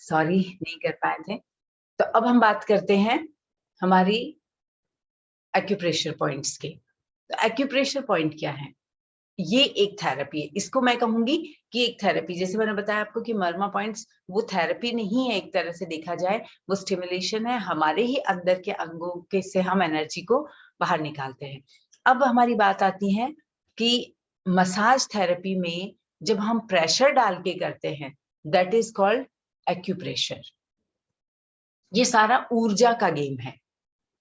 Sorry नहीं कर पाए थे। तो अब हम बात करते हैं हमारी एक्यूप्रेशर पॉइंट्स के। तो एक्यूप्रेशर पॉइंट क्या है? ये एक थेरेपी है। इसको मैं कहूंगी कि एक थेरेपी, जैसे मैंने बताया आपको कि मर्मा पॉइंट्स वो थेरेपी नहीं है, एक तरह से देखा जाए वो स्टिमुलेशन है, हमारे ही अंदर के अंगों के से हम एनर्जी को बाहर निकालते हैं। अब हमारी बात आती है कि मसाज थेरेपी में जब हम प्रेशर डाल के करते हैं, दैट इज कॉल्ड एक्यूप्रेशर। ये सारा ऊर्जा का गेम है।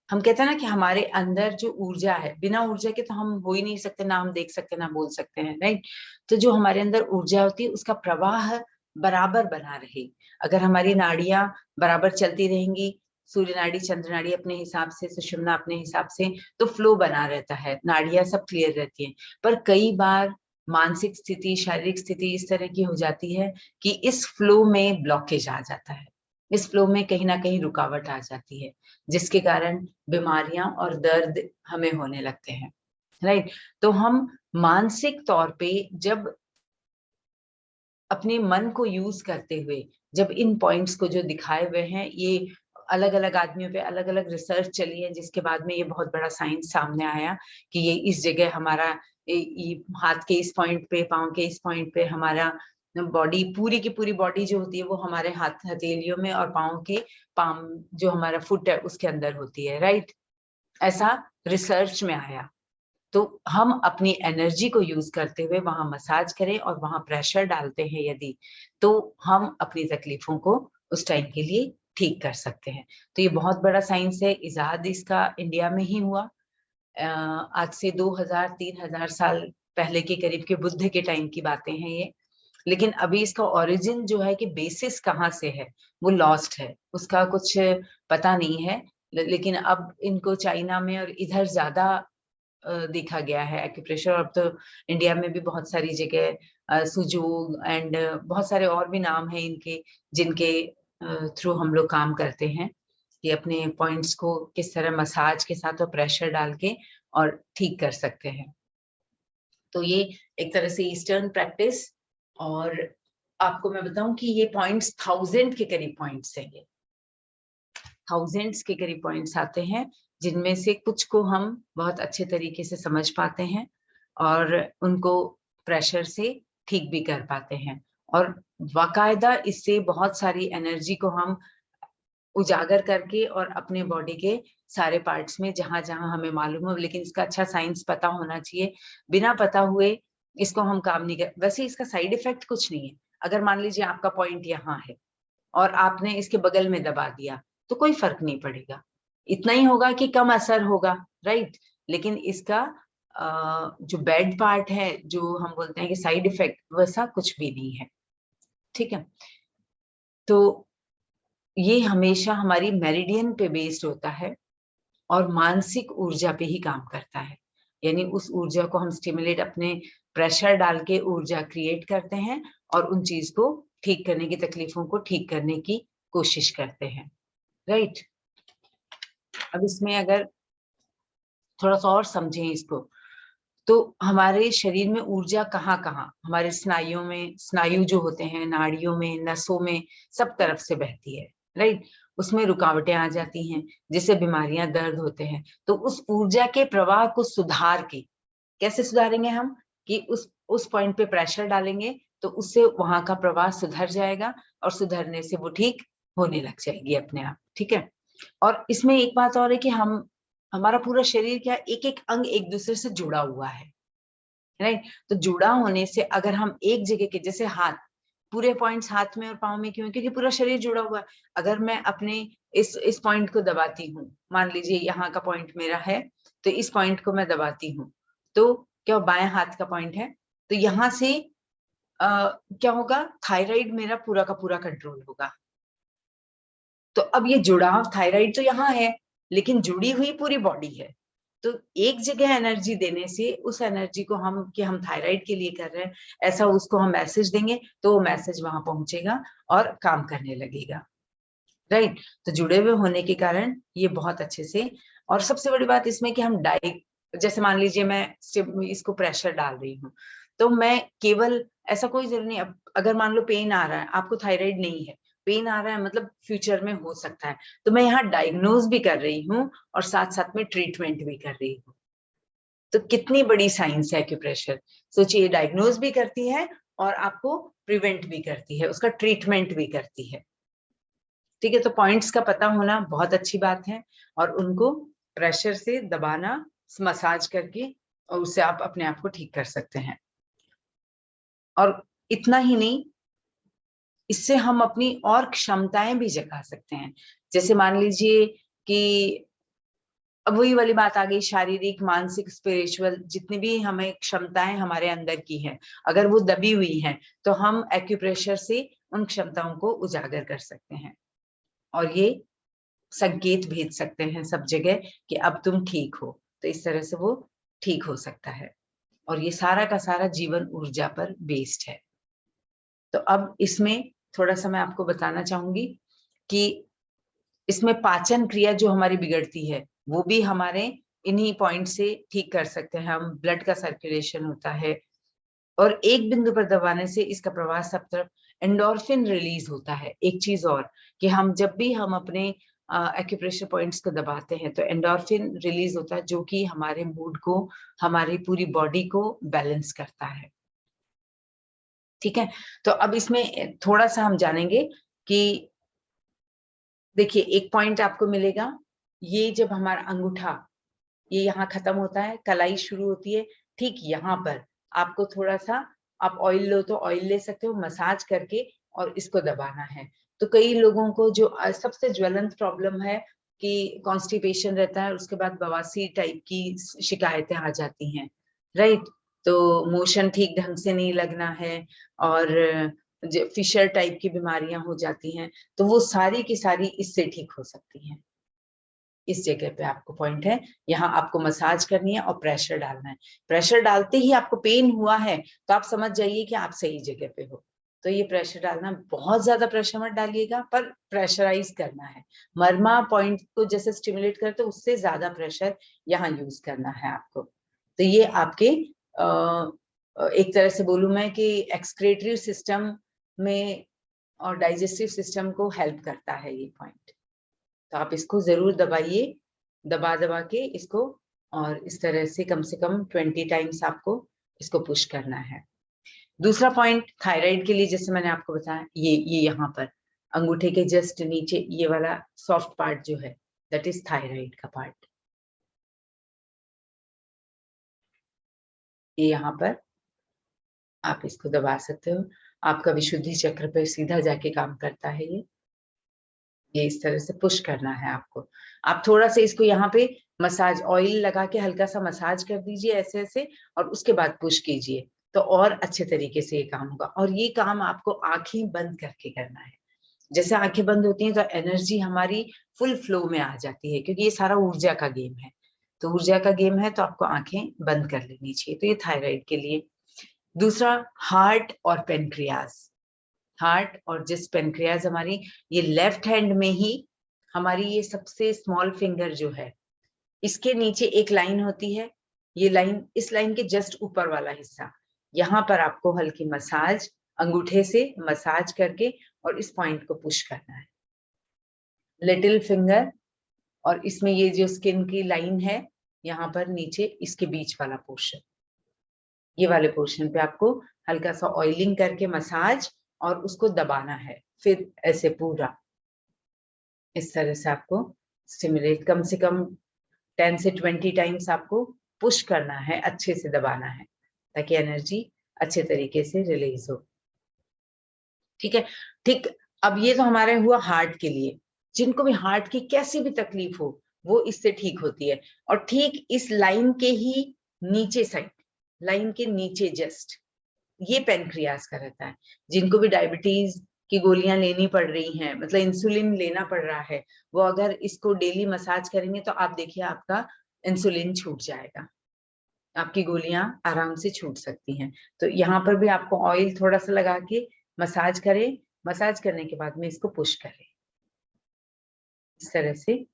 हम कहते हैं ना कि हमारे अंदर जो ऊर्जा है, बिना ऊर्जा के तो हम हो ही नहीं सकते, ना हम देख सकते ना बोल सकते हैं, राइट। तो जो हमारे अंदर ऊर्जा होती है उसका प्रवाह बराबर बना रहे। अगर हमारी नाड़ियां बराबर चलती रहेंगी, सूर्य नाड़ी चंद्र नाड़ी अपने हिसाब से, सुषुम्ना अपने हिसाब से, तो फ्लो बना रहता है, नाड़ियां सब क्लियर रहती हैं। पर कई बार मानसिक स्थिति, शारीरिक स्थिति इस तरह की हो जाती है कि इस फ्लो में ब्लॉकेज आ जाता है, इस फ्लो में कहीं ना कहीं रुकावट आ जाती है, जिसके कारण बीमारियां और दर्द हमें होने लगते हैं, राइट। तो हम मानसिक तौर पे जब अपने मन को यूज करते हुए, जब इन पॉइंट्स को जो दिखाए हुए हैं, ये अलग अलग आदमियों पे अलग अलग रिसर्च चली है, जिसके बाद में ये बहुत बड़ा साइंस सामने आया कि ये इस जगह हमारा ये हाथ के इस पॉइंट पे, पाँव के इस पॉइंट पे हमारा बॉडी, पूरी की पूरी बॉडी जो होती है वो हमारे हाथ हथेलियों में, और पाँव के पाम जो हमारा फुट है उसके अंदर होती है, राइट। ऐसा रिसर्च में आया। तो हम अपनी एनर्जी को यूज करते हुए वहां मसाज करें और वहां प्रेशर डालते हैं यदि, तो हम अपनी तकलीफों को उस टाइम के लिए ठीक कर सकते हैं। तो ये बहुत बड़ा साइंस है। इजाद इसका इंडिया में ही हुआ। आज से 2000-3000 साल पहले के करीब के बुद्ध के टाइम की बातें हैं ये। लेकिन अभी इसका ओरिजिन जो है कि बेसिस कहाँ से है वो लॉस्ट है, उसका कुछ पता नहीं है। लेकिन अब इनको चाइना में और इधर ज्यादा देखा गया है एक्यूप्रेशर। अब तो इंडिया में भी बहुत सारी जगह सुजोग एंड बहुत सारे और भी नाम हैं इनके, जिनके थ्रू हम लोग काम करते हैं कि अपने पॉइंट्स को किस तरह मसाज के साथ और प्रेशर डाल के और ठीक कर सकते हैं। तो ये एक तरह से ईस्टर्न प्रैक्टिस। और आपको मैं बताऊं कि ये पॉइंट्स 1000 के करीब पॉइंट्स हैं, ये थाउजेंड्स के करीब पॉइंट्स आते हैं, जिनमें से कुछ को हम बहुत अच्छे तरीके से समझ पाते हैं और उनको प्रेशर से ठीक भी कर पाते हैं। और बाकायदा इससे बहुत सारी एनर्जी को हम उजागर करके और अपने बॉडी के सारे पार्ट्स में जहां जहां हमें मालूम हो, लेकिन इसका अच्छा साइंस पता होना चाहिए। बिना पता हुए इसको हम काम नहीं कर। वैसे इसका साइड इफेक्ट कुछ नहीं है। अगर मान लीजिए आपका पॉइंट यहाँ है और आपने इसके बगल में दबा दिया तो कोई फर्क नहीं पड़ेगा, इतना ही होगा कि कम असर होगा, राइट। लेकिन इसका जो बैड पार्ट है, जो हम बोलते हैं कि साइड इफेक्ट, वैसा कुछ भी नहीं है, ठीक है। तो ये हमेशा हमारी मेरिडियन पे बेस्ड होता है और मानसिक ऊर्जा पे ही काम करता है। यानी उस ऊर्जा को हम स्टिमुलेट, अपने प्रेशर डाल के ऊर्जा क्रिएट करते हैं और उन चीज को ठीक करने की, तकलीफों को ठीक करने की कोशिश करते हैं, राइट। अब इसमें अगर थोड़ा सा और समझें इसको, तो हमारे शरीर में ऊर्जा कहाँ कहाँ, हमारे स्नायुओं में, स्नायु जो होते हैं नाड़ियों में, नसों में, सब तरफ से बहती है, राइट। उसमें रुकावटें आ जाती हैं जिससे बीमारियां, दर्द होते हैं। तो उस ऊर्जा के प्रवाह को सुधार के, कैसे सुधारेंगे हम, कि उस पॉइंट पे प्रेशर डालेंगे तो उससे वहां का प्रवाह सुधर जाएगा और सुधरने से वो ठीक होने लग जाएगी अपने आप, ठीक है। और इसमें एक बात और है कि हम, हमारा पूरा शरीर क्या, एक एक अंग एक दूसरे से जुड़ा हुआ है, राइट। तो जुड़ा होने से अगर हम एक जगह के, जैसे हाथ, पूरे पॉइंट्स हाथ में और पाँव में क्यों, क्योंकि पूरा शरीर जुड़ा हुआ है। अगर मैं अपने इस पॉइंट को दबाती हूँ, मान लीजिए यहाँ का पॉइंट मेरा है, तो इस पॉइंट को मैं दबाती हूँ, तो क्या बाएं हाथ का पॉइंट है, तो यहाँ से क्या होगा, थायराइड मेरा पूरा का पूरा कंट्रोल होगा। तो अब ये जुड़ाव, थायराइड तो यहाँ है लेकिन जुड़ी हुई पूरी बॉडी है। तो एक जगह एनर्जी देने से उस एनर्जी को हम, कि हम थायराइड के लिए कर रहे हैं, ऐसा उसको हम मैसेज देंगे तो वो मैसेज वहां पहुंचेगा और काम करने लगेगा, राइट। तो जुड़े हुए होने के कारण ये बहुत अच्छे से। और सबसे बड़ी बात इसमें कि हम जैसे मान लीजिए मैं इसको प्रेशर डाल रही हूँ, तो मैं केवल, ऐसा कोई जरूरी नहीं, अगर मान लो पेन आ रहा है, आपको थायराइड नहीं है, पेन आ रहा है मतलब फ्यूचर में हो सकता है, तो मैं यहाँ डायग्नोज भी कर रही हूँ और साथ साथ में ट्रीटमेंट भी कर रही हूँ। तो कितनी बड़ी साइंस है एक्यूप्रेशर। सोचिए, डायग्नोज भी करती है और आपको प्रिवेंट भी करती है, उसका ट्रीटमेंट भी करती है। ठीक है, तो पॉइंट्स का पता होना बहुत अच्छी बात है, और उनको प्रेशर से दबाना, मसाज करके, और उससे आप अपने आप को ठीक कर सकते हैं। और इतना ही नहीं, इससे हम अपनी और क्षमताएं भी जगा सकते हैं। जैसे मान लीजिए कि अब वही वाली बात आ गई, शारीरिक, मानसिक, स्पिरिचुअल, जितनी भी हमें क्षमताएं हमारे अंदर की हैं, अगर वो दबी हुई हैं, तो हम एक्यूप्रेशर से उन क्षमताओं को उजागर कर सकते हैं, और ये संकेत भेज सकते हैं सब जगह कि अब तुम ठीक हो। तो इस तरह से वो ठीक हो सकता है, और ये सारा का सारा जीवन ऊर्जा पर बेस्ड है। तो अब इसमें थोड़ा सा मैं आपको बताना चाहूंगी कि इसमें पाचन क्रिया जो हमारी बिगड़ती है, वो भी हमारे इन्हीं पॉइंट से ठीक कर सकते हैं हम। ब्लड का सर्कुलेशन होता है, और एक बिंदु पर दबाने से इसका प्रवाह सब तरफ, एंडोर्फिन रिलीज होता है। एक चीज और, कि हम जब भी हम अपने एक्यूप्रेशर पॉइंट्स को दबाते हैं तो एंडोर्फिन रिलीज होता है, जो कि हमारे मूड को, हमारी पूरी बॉडी को बैलेंस करता है। ठीक है, तो अब इसमें थोड़ा सा हम जानेंगे कि देखिए, एक पॉइंट आपको मिलेगा, ये जब हमारा अंगूठा ये यहाँ खत्म होता है, कलाई शुरू होती है, ठीक यहाँ पर आपको थोड़ा सा, आप ऑयल लो तो ऑयल ले सकते हो, मसाज करके और इसको दबाना है। तो कई लोगों को जो सबसे ज्वलंत प्रॉब्लम है कि कॉन्स्टिपेशन रहता है, उसके बाद बवासीर टाइप की शिकायतें आ जाती हैं, राइट। तो मोशन ठीक ढंग से नहीं लगना है, और फिशर टाइप की बीमारियां हो जाती हैं, तो वो सारी की सारी इससे ठीक हो सकती हैं। इस जगह पे आपको पॉइंट है, यहाँ आपको मसाज करनी है और प्रेशर डालना है। प्रेशर डालते ही आपको पेन हुआ है तो आप समझ जाइए कि आप सही जगह पे हो। तो ये प्रेशर डालना, बहुत ज्यादा प्रेशर मत डालिएगा, पर प्रेशराइज करना है। मर्मा पॉइंट को जैसे स्टिमुलेट करते, उससे ज्यादा प्रेशर यहाँ यूज करना है आपको। तो ये आपके एक तरह से बोलूं मैं कि एक्सक्रेटरी सिस्टम में और डाइजेस्टिव सिस्टम को हेल्प करता है ये पॉइंट। तो आप इसको जरूर दबाइए, दबा दबा के इसको, और इस तरह से कम 20 टाइम्स आपको इसको पुश करना है। दूसरा पॉइंट थायराइड के लिए, जैसे मैंने आपको बताया, ये यहाँ पर अंगूठे के जस्ट नीचे ये वाला सॉफ्ट पार्ट जो है, दैट इज थायराइड का पार्ट। ये यहाँ पर आप इसको दबा सकते हो, आपका विशुद्धि चक्र पे सीधा जाके काम करता है ये इस तरह से पुश करना है आपको। आप थोड़ा सा इसको यहाँ पे मसाज, ऑयल लगा के हल्का सा मसाज कर दीजिए ऐसे ऐसे, और उसके बाद पुश कीजिए, तो और अच्छे तरीके से ये काम होगा। और ये काम आपको आंखें बंद करके करना है। जैसे आंखें बंद होती हैं तो एनर्जी हमारी फुल फ्लो में आ जाती है, क्योंकि ये सारा ऊर्जा का गेम है। तो ऊर्जा का गेम है, तो आपको आंखें बंद कर लेनी चाहिए। तो ये थायराइड के लिए। दूसरा, हार्ट और पेनक्रियाज। हार्ट और जिस पेनक्रियाज हमारी, ये लेफ्ट हैंड में ही हमारी ये सबसे स्मॉल फिंगर जो है, इसके नीचे एक लाइन होती है। ये लाइन, इस लाइन के जस्ट ऊपर वाला हिस्सा, यहाँ पर आपको हल्की मसाज, अंगूठे से मसाज करके और इस पॉइंट को पुश करना है। लिटिल फिंगर, और इसमें ये जो स्किन की लाइन है यहाँ पर नीचे, इसके बीच वाला पोर्शन, ये वाले पोर्शन पे आपको हल्का सा ऑयलिंग करके मसाज और उसको दबाना है। फिर ऐसे पूरा इस तरह से आपको स्टिमुलेट, कम से कम 10 से 20 टाइम्स आपको पुश करना है, अच्छे से दबाना है, ताकि एनर्जी अच्छे तरीके से रिलीज हो। ठीक है, ठीक। अब ये तो हमारे हुआ हार्ट के लिए। जिनको भी हार्ट की कैसी भी तकलीफ हो, वो इससे ठीक होती है। और ठीक इस लाइन के ही नीचे साइड, लाइन के नीचे जस्ट, ये पेनक्रियाज का रहता है। जिनको भी डायबिटीज की गोलियां लेनी पड़ रही हैं, मतलब इंसुलिन लेना पड़ रहा है, वो अगर इसको डेली मसाज करेंगे तो आप देखिए आपका इंसुलिन छूट जाएगा, आपकी गोलियां आराम से छूट सकती हैं। तो यहाँ पर भी आपको ऑयल थोड़ा सा लगा के मसाज करें, मसाज करने के बाद में इसको पुश करें। इस तरह से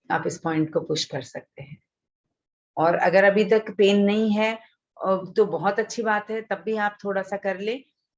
आप इस पॉइंट को पुश कर सकते हैं। और अगर अभी तक पेन नहीं है तो बहुत अच्छी बात है, तब भी आप थोड़ा सा कर ले,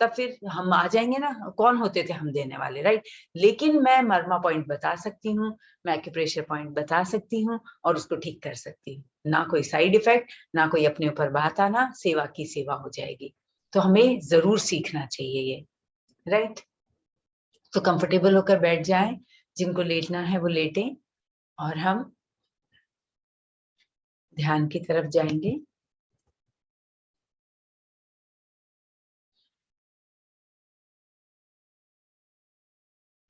तब फिर हम आ जाएंगे ना, कौन होते थे हम देने वाले, राइट। लेकिन मैं मर्मा पॉइंट बता सकती हूँ, मैं एक्यूप्रेशर पॉइंट बता सकती हूँ और उसको ठीक कर सकती हूँ। ना कोई साइड इफेक्ट, ना कोई अपने ऊपर बात आना, सेवा की सेवा हो जाएगी। तो हमें जरूर सीखना चाहिए ये, राइट। तो कंफर्टेबल होकर बैठ जाएं, जिनको लेटना है वो लेटें और हम ध्यान की तरफ जाएंगे।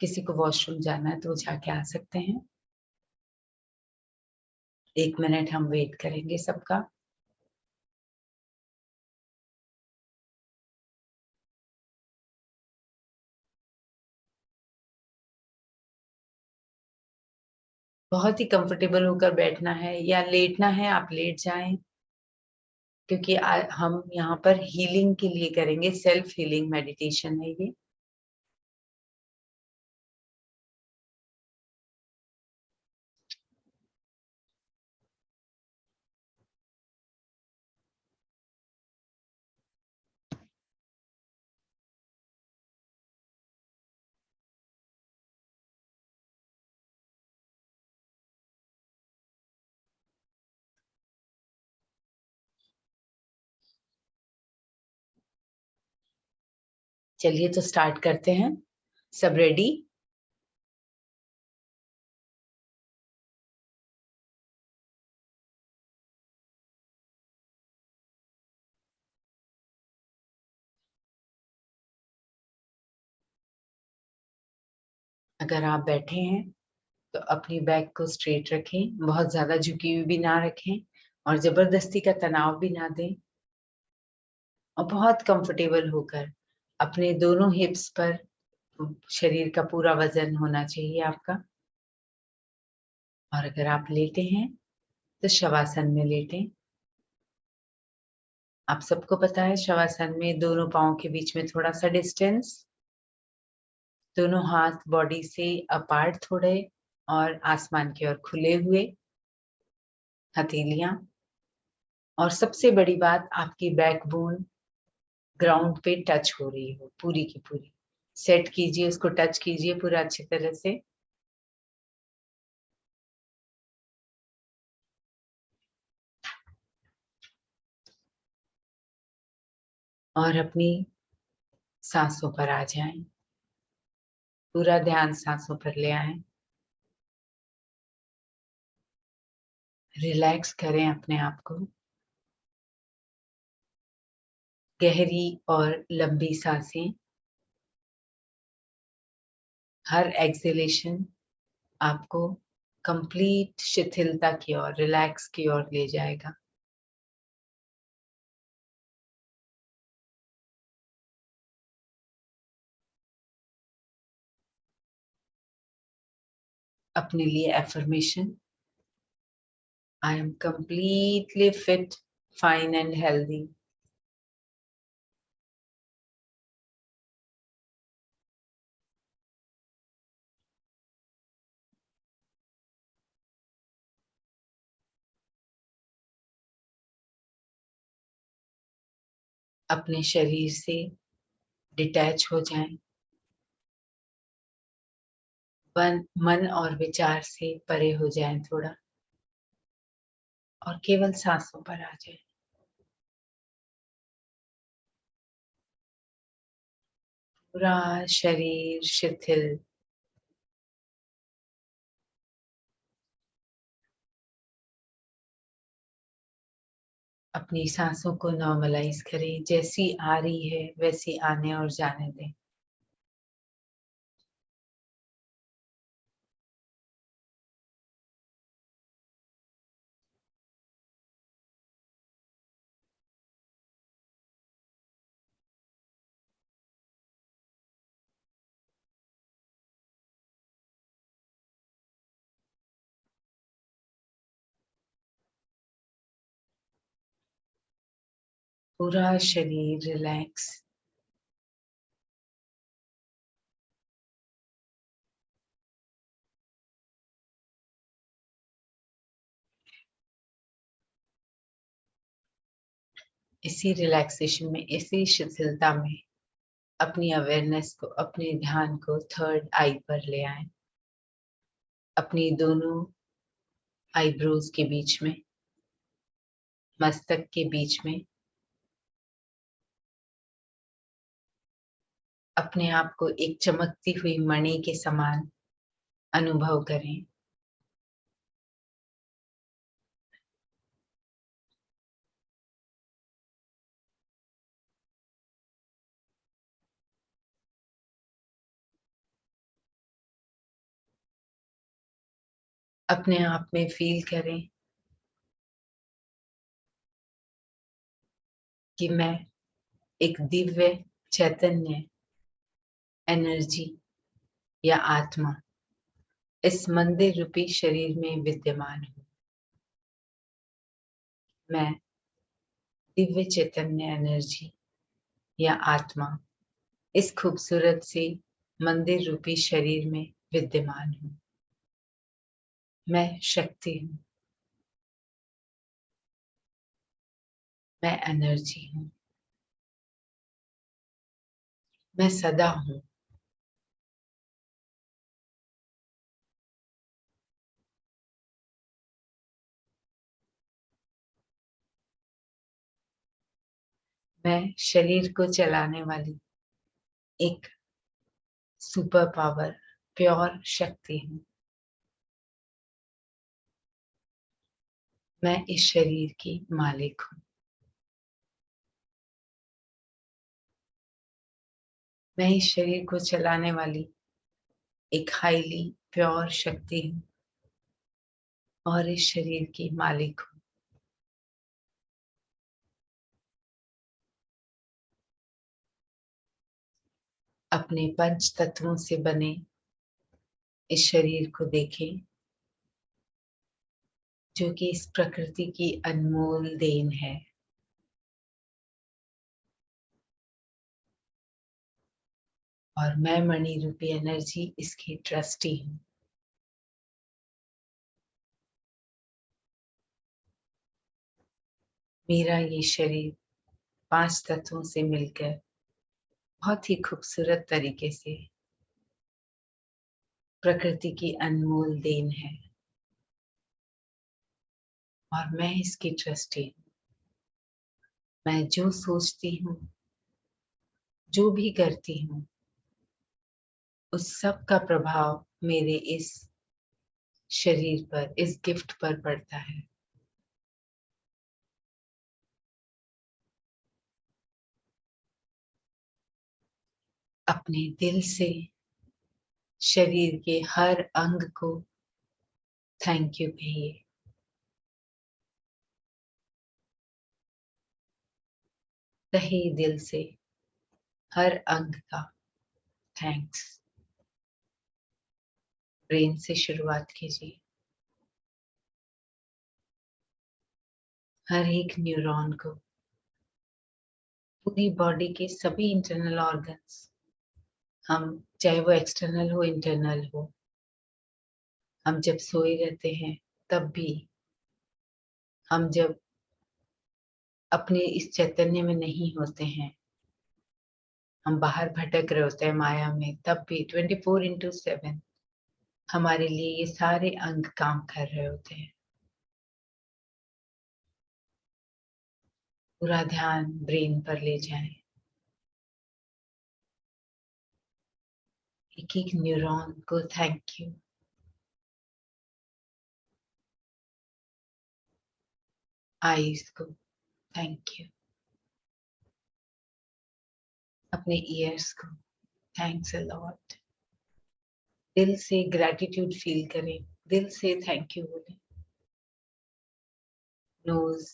किसी को वॉशरूम जाना है तो वो जाके आ सकते हैं। 1 मिनट हम वेट करेंगे सबका। बहुत ही कंफर्टेबल होकर बैठना है या लेटना है, आप लेट जाएं, क्योंकि हम यहाँ पर हीलिंग के लिए करेंगे, सेल्फ हीलिंग मेडिटेशन है ये। चलिए तो स्टार्ट करते हैं। सब रेडी? अगर आप बैठे हैं तो अपनी बैक को स्ट्रेट रखें, बहुत ज्यादा झुकी हुई भी ना रखें और जबरदस्ती का तनाव भी ना दें। और बहुत कंफर्टेबल होकर अपने दोनों हिप्स पर शरीर का पूरा वजन होना चाहिए आपका। और अगर आप लेटे हैं तो शवासन में लेटें। आप सबको पता है शवासन में दोनों पाँव के बीच में थोड़ा सा डिस्टेंस, दोनों हाथ बॉडी से अपार्ट थोड़े और आसमान की ओर खुले हुए, हथेलियां। और सबसे बड़ी बात, आपकी बैकबोन ग्राउंड पे टच हो रही हो पूरी की पूरी। सेट कीजिए, उसको टच कीजिए पूरा अच्छी तरह से। और अपनी सांसों पर आ जाएं, पूरा ध्यान सांसों पर ले आएं। रिलैक्स करें अपने आप को। गहरी और लंबी सांसें। हर एक्सहेलेशन आपको कंप्लीट शिथिलता की ओर, रिलैक्स की ओर ले जाएगा। अपने लिए affirmation, I am completely fit, fine and healthy. अपने शरीर से डिटैच हो जाएं, मन और विचार से परे हो जाएं थोड़ा, और केवल सांसों पर आ जाएं। पूरा शरीर शिथिल। अपनी सांसों को नॉर्मलाइज करें, जैसी आ रही है वैसी आने और जाने दें। पूरा शरीर रिलैक्स। इसी रिलैक्सेशन में, इसी शिथिलता में अपनी अवेयरनेस को, अपने ध्यान को थर्ड आई पर ले आए, अपनी दोनों आईब्रोज के बीच में, मस्तक के बीच में। अपने आप को एक चमकती हुई मणि के समान अनुभव करें। अपने आप में फील करें कि मैं एक दिव्य चैतन्य एनर्जी या आत्मा इस मंदिर रूपी शरीर में विद्यमान हूँ। मैं दिव्य चैतन्य एनर्जी या आत्मा इस खूबसूरत सी मंदिर रूपी शरीर में विद्यमान हूँ। मैं शक्ति हूँ, मैं एनर्जी हूँ, मैं सदा हूँ। मैं शरीर को चलाने वाली एक सुपर पावर, प्योर शक्ति हूँ। मैं इस शरीर की मालिक हूँ। मैं इस शरीर को चलाने वाली एक हाईली प्योर शक्ति हूँ और इस शरीर की मालिक हूँ। अपने पंच तत्वों से बने इस शरीर को देखें, जो कि इस प्रकृति की अनमोल देन है। और मैं मणि रूपी एनर्जी इसकी ट्रस्टी हूँ। मेरा ये शरीर 5 तत्वों से मिलकर बहुत ही खूबसूरत तरीके से प्रकृति की अनमोल देन है और मैं इसकी ट्रस्टी हूँ। मैं जो सोचती हूँ, जो भी करती हूँ, उस सब का प्रभाव मेरे इस शरीर पर, इस गिफ्ट पर पड़ता है। अपने दिल से शरीर के हर अंग को थैंक यू कहिए। तहे दिल से हर अंग का थैंक्स। ब्रेन से शुरुआत कीजिए। हर एक न्यूरॉन को, पूरी बॉडी के सभी इंटरनल ऑर्गन्स, हम चाहे वो एक्सटर्नल हो इंटरनल हो, हम जब सोए रहते हैं तब भी, हम जब अपने इस चैतन्य में नहीं होते हैं, हम बाहर भटक रहे होते हैं माया में, तब भी 24/7 हमारे लिए ये सारे अंग काम कर रहे होते हैं। पूरा ध्यान ब्रेन पर ले जाएं। एक एक न्यूरॉन को थैंक यू। आईज को थैंक यू। अपने ईयर्स को थैंक्स अ लॉट। दिल से ग्रैटिट्यूड फील करें, दिल से थैंक यू बोलें। नोज,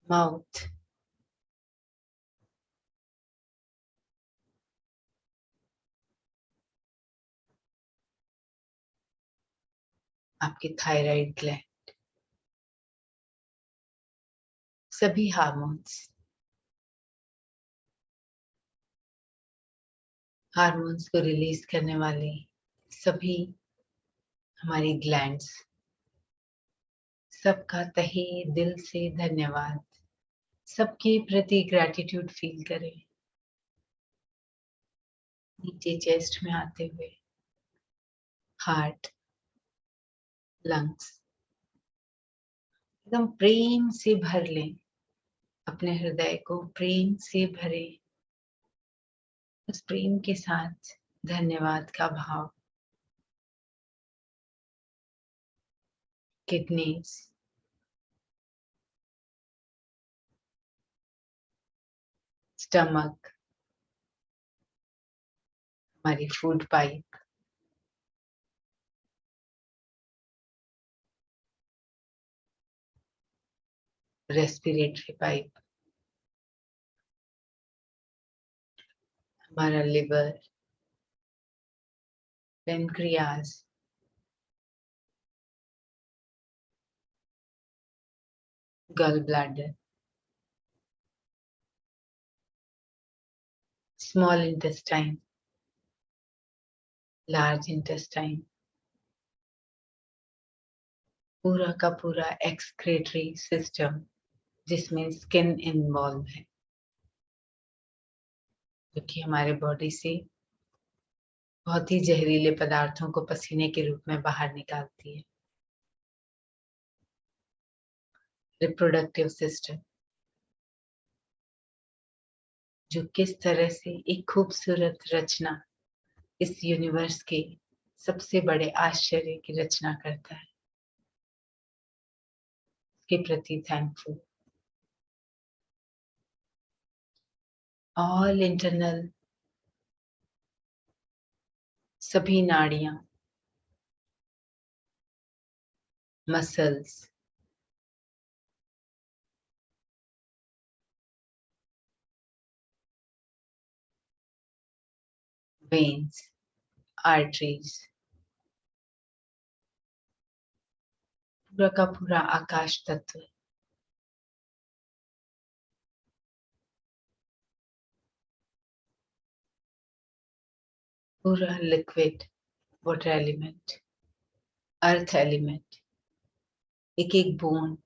माउथ, आपके थायराइड ग्लैंड, सभी हार्मोन्स को रिलीज करने वाले सभी हमारी ग्लैंड्स, सबका तहे दिल से धन्यवाद। सबके प्रति ग्रैटिट्यूड फील करें। नीचे चेस्ट में आते हुए हार्ट, लंग्स एकदम प्रेम से भर लें। अपने हृदय को प्रेम से भरें। उस प्रेम के साथ धन्यवाद का भाव। किडनीज, स्टमक, हमारी फूड पाइप, रेस्पिरेटरी पाइप, हमारा लिवर, पेनक्रियाज, गल bladder, small intestine, large intestine, पूरा का पूरा एक्सक्रेटरी सिस्टम जिसमें स्किन इन्वॉल्व है, जो कि हमारे बॉडी से बहुत ही जहरीले पदार्थों को पसीने के रूप में बाहर निकालती है। रिप्रोडक्टिव सिस्टम, जो किस तरह से एक खूबसूरत रचना इस यूनिवर्स के सबसे बड़े आश्चर्य की रचना करता है, के प्रति थैंकफुल। ऑल इंटरनल, सभी नाड़ियां, मसल्स, वेन्स, आर्टरीज, पूरा का पूरा आकाश तत्व, पूरा liquid water element, earth element, एक एक बूंद,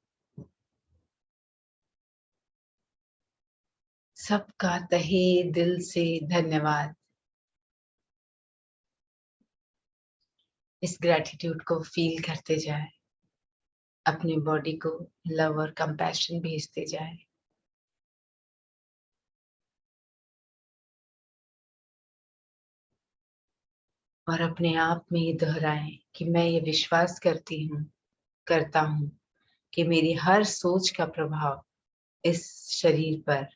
सबका तहे दिल से धन्यवाद। इस ग्रैटिट्यूड को फील करते जाए, अपनी बॉडी को लव और कंपैशन भेजते जाए। और अपने आप में ये दोहराएं कि मैं ये विश्वास करता हूं कि मेरी हर सोच का प्रभाव इस शरीर पर,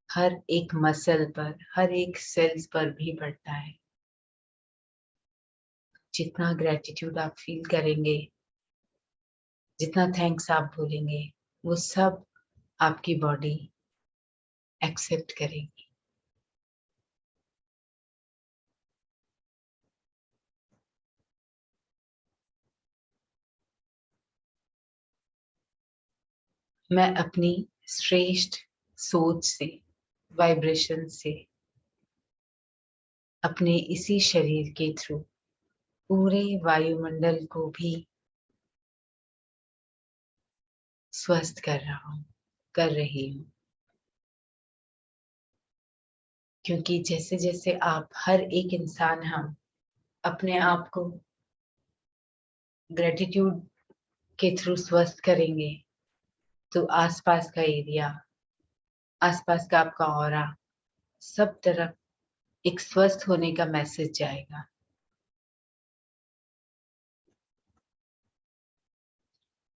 हर एक मसल पर, हर एक सेल्स पर भी पड़ता है। जितना ग्रैटिट्यूड आप फील करेंगे, जितना थैंक्स आप बोलेंगे, वो सब आपकी बॉडी एक्सेप्ट करेगी। मैं अपनी श्रेष्ठ सोच से, वाइब्रेशन से, अपने इसी शरीर के थ्रू पूरे वायुमंडल को भी स्वस्थ कर रही हूँ। क्योंकि जैसे जैसे आप, हर एक इंसान, हम अपने आप को ग्रेटिट्यूड के थ्रू स्वस्थ करेंगे, तो आसपास का एरिया, आसपास का आपका ऑरा, सब तरफ एक स्वस्थ होने का मैसेज जाएगा।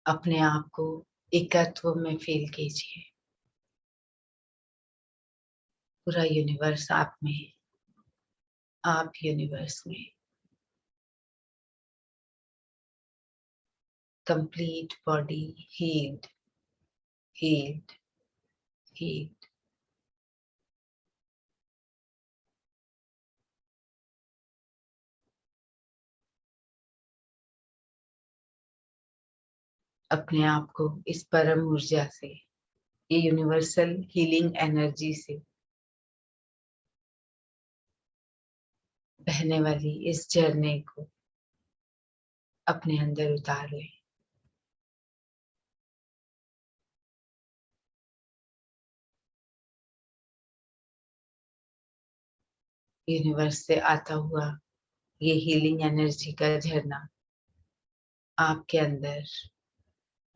अपने आप को एकत्व में फील कीजिए। पूरा यूनिवर्स आप में, आप यूनिवर्स में। Complete body healed, healed, healed. अपने आप को इस परम ऊर्जा से, ये यूनिवर्सल हीलिंग एनर्जी से बहने वाली इस झरने को अपने अंदर उतार लें। यूनिवर्स से आता हुआ ये हीलिंग एनर्जी का झरना आपके अंदर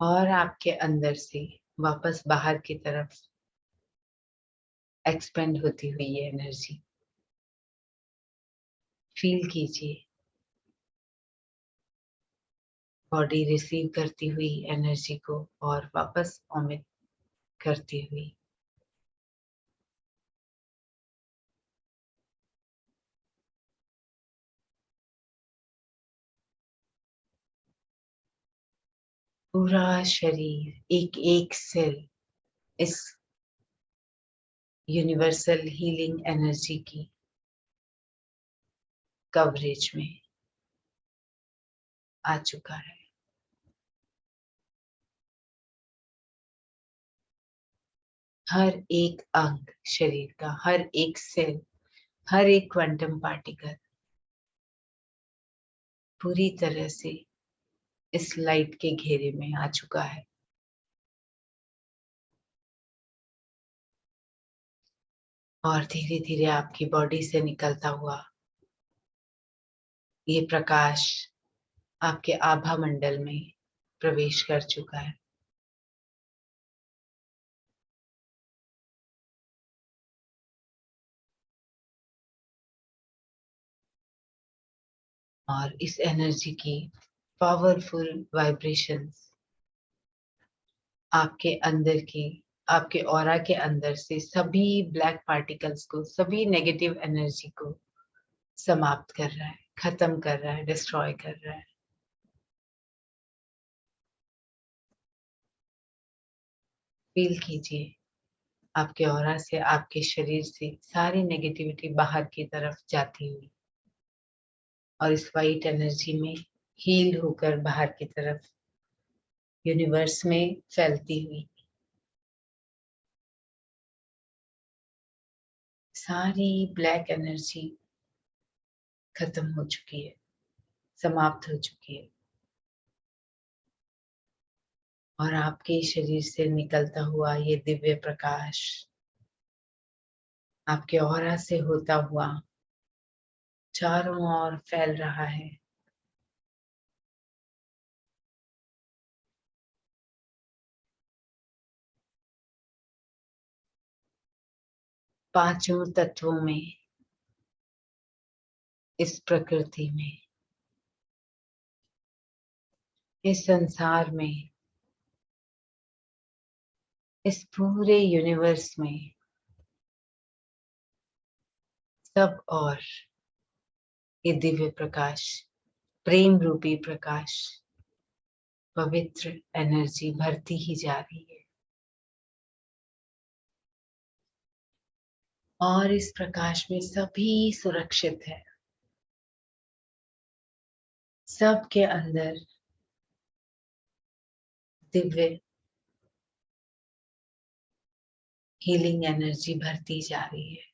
और आपके अंदर से वापस बाहर की तरफ एक्सपेंड होती हुई ये एनर्जी फील कीजिए। बॉडी रिसीव करती हुई एनर्जी को और वापस ओमिट करती हुई। पूरा शरीर एक एक सेल इस यूनिवर्सल हीलिंग एनर्जी की कवरेज में आ चुका है। हर एक अंग शरीर का, हर एक सेल, हर एक क्वांटम पार्टिकल पूरी तरह से इस लाइट के घेरे में आ चुका है। और धीरे धीरे आपकी बॉडी से निकलता हुआ ये प्रकाश आपके आभा मंडल में प्रवेश कर चुका है। और इस एनर्जी की पावरफुल वाइब्रेशंस आपके अंदर की, आपके ऑरा के अंदर से सभी ब्लैक पार्टिकल्स को, सभी नेगेटिव एनर्जी को समाप्त कर रहा है, खत्म कर रहा है, डिस्ट्रॉय कर रहा है। फील कीजिए आपके ऑरा से, आपके शरीर से सारी नेगेटिविटी बाहर की तरफ जाती हुई और इस वाइट एनर्जी में हील होकर बाहर की तरफ यूनिवर्स में फैलती हुई। सारी ब्लैक एनर्जी खत्म हो चुकी है, समाप्त हो चुकी है। और आपके शरीर से निकलता हुआ ये दिव्य प्रकाश आपके ऑरा से होता हुआ चारों ओर फैल रहा है। पांचों तत्वों में, इस प्रकृति में, इस संसार में, इस पूरे यूनिवर्स में सब और ये दिव्य प्रकाश, प्रेम रूपी प्रकाश, पवित्र एनर्जी भरती ही जा रही है। और इस प्रकाश में सभी सुरक्षित है। सबके अंदर दिव्य हीलिंग एनर्जी भरती जा रही है।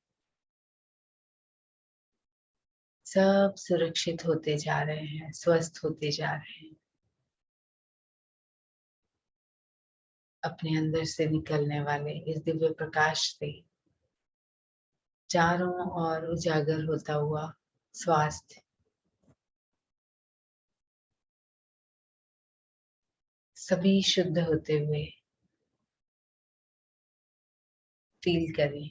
सब सुरक्षित होते जा रहे हैं, स्वस्थ होते जा रहे हैं। अपने अंदर से निकलने वाले इस दिव्य प्रकाश से चारों ओर उजागर होता हुआ स्वास्थ्य सभी शुद्ध होते हुए फील करें।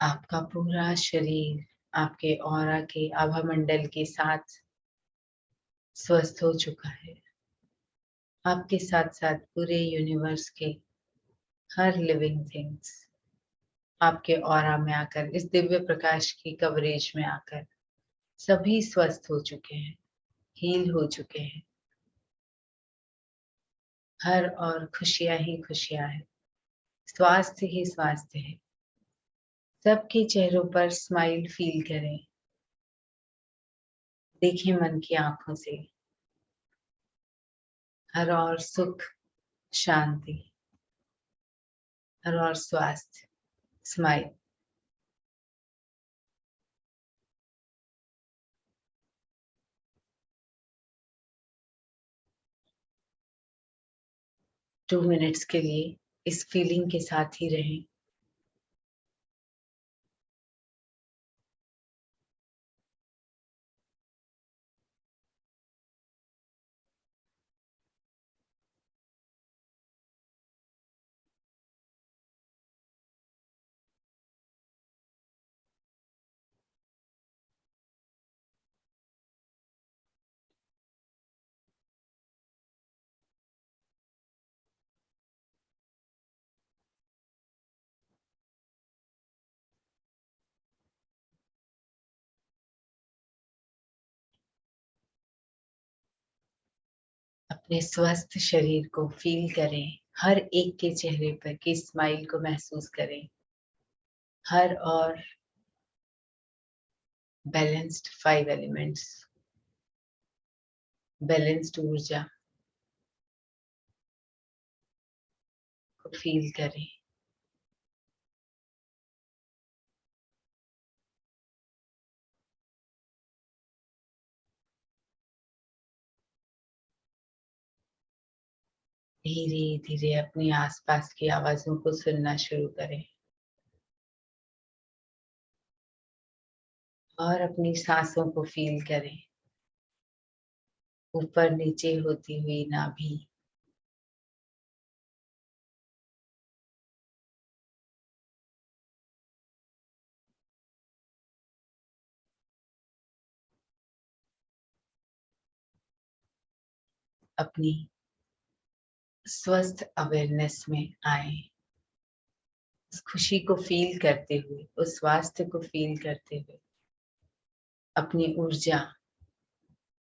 आपका पूरा शरीर आपके ऑरा के आभा मंडल के साथ स्वस्थ हो चुका है। आपके साथ साथ पूरे यूनिवर्स के हर लिविंग थिंग्स आपके ऑरा में आकर, इस दिव्य प्रकाश की कवरेज में आकर सभी स्वस्थ हो चुके हैं, हील हो चुके हैं। हर और खुशियां ही खुशियां हैं, स्वास्थ्य ही स्वास्थ्य है। सबके चेहरों पर स्माइल फील करें, देखें मन की आंखों से। हर और सुख, शांति, हर और स्वास्थ्य, स्माइल। 2 मिनट्स के लिए इस फीलिंग के साथ ही रहें। अपने स्वस्थ शरीर को फील करें, हर एक के चेहरे पर की स्माइल को महसूस करें। हर और बैलेंस्ड 5 एलिमेंट्स, बैलेंस्ड ऊर्जा को फील करें। धीरे धीरे अपने आसपास की आवाजों को सुनना शुरू करें और अपनी सांसों को फील करें, ऊपर नीचे होती हुई नाभि, अपनी स्वस्थ अवेयरनेस में आए, उस खुशी को फील करते हुए, उस स्वास्थ्य को फील करते हुए, अपनी ऊर्जा,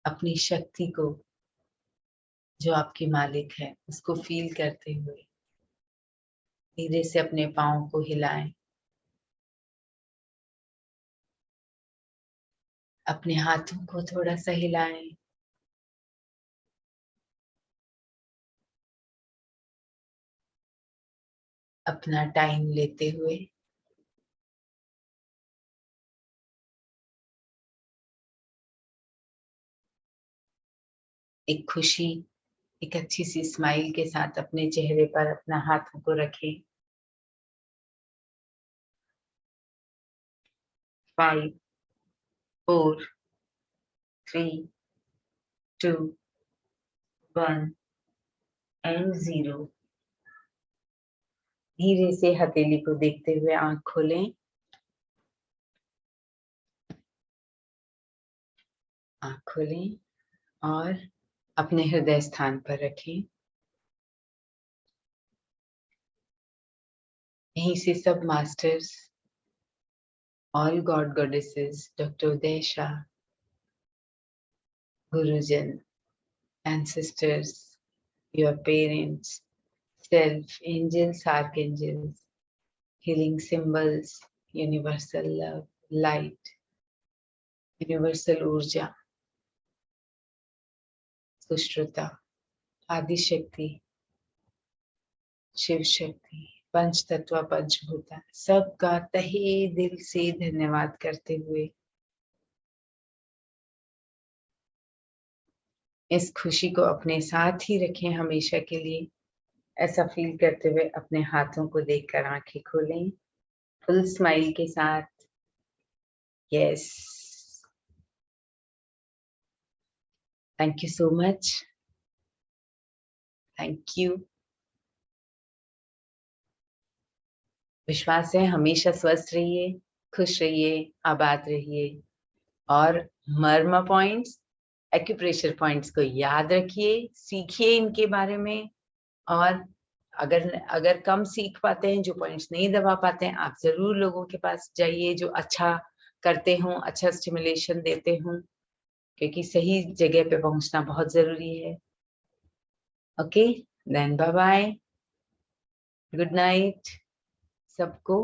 अपनी शक्ति को जो आपकी मालिक है उसको फील करते हुए धीरे से अपने पाँव को हिलाएं, अपने हाथों को थोड़ा सा हिलाएं, अपना टाइम लेते हुए एक खुशी, एक अच्छी सी स्माइल के साथ अपने चेहरे पर अपना हाथों को रखें। 5, 4, 3, 2, 1 एंड 0। धीरे से हथेली को देखते हुए आंख खोलें, आंख खोलें और अपने हृदय स्थान पर रखें। यहीं से सब masters, all god goddesses, doctor Uday Shah, गुरुजन, ancestors, your parents, self, angels, archangels, healing symbols, universal love, light, universal ऊर्जा, सुश्रुता, आदि शक्ति, शिव शक्ति, पंच तत्व, पंचभूता, सबका तहे दिल से धन्यवाद करते हुए इस खुशी को अपने साथ ही रखें हमेशा के लिए। ऐसा फील करते हुए अपने हाथों को देखकर आंखें खोलें, फुल स्माइल के साथ। Yes, thank you so much, thank you. विश्वास है हमेशा स्वस्थ रहिए, खुश रहिए, आबाद रहिए और मर्म पॉइंट्स, एक्यूप्रेशर पॉइंट्स को याद रखिए, सीखिए इनके बारे में। और अगर कम सीख पाते हैं, जो पॉइंट्स नहीं दबा पाते हैं, आप जरूर लोगों के पास जाइए जो अच्छा करते हों, अच्छा स्टिमुलेशन देते हों, क्योंकि सही जगह पे पहुंचना बहुत जरूरी है। Okay, then bye bye, good night सबको।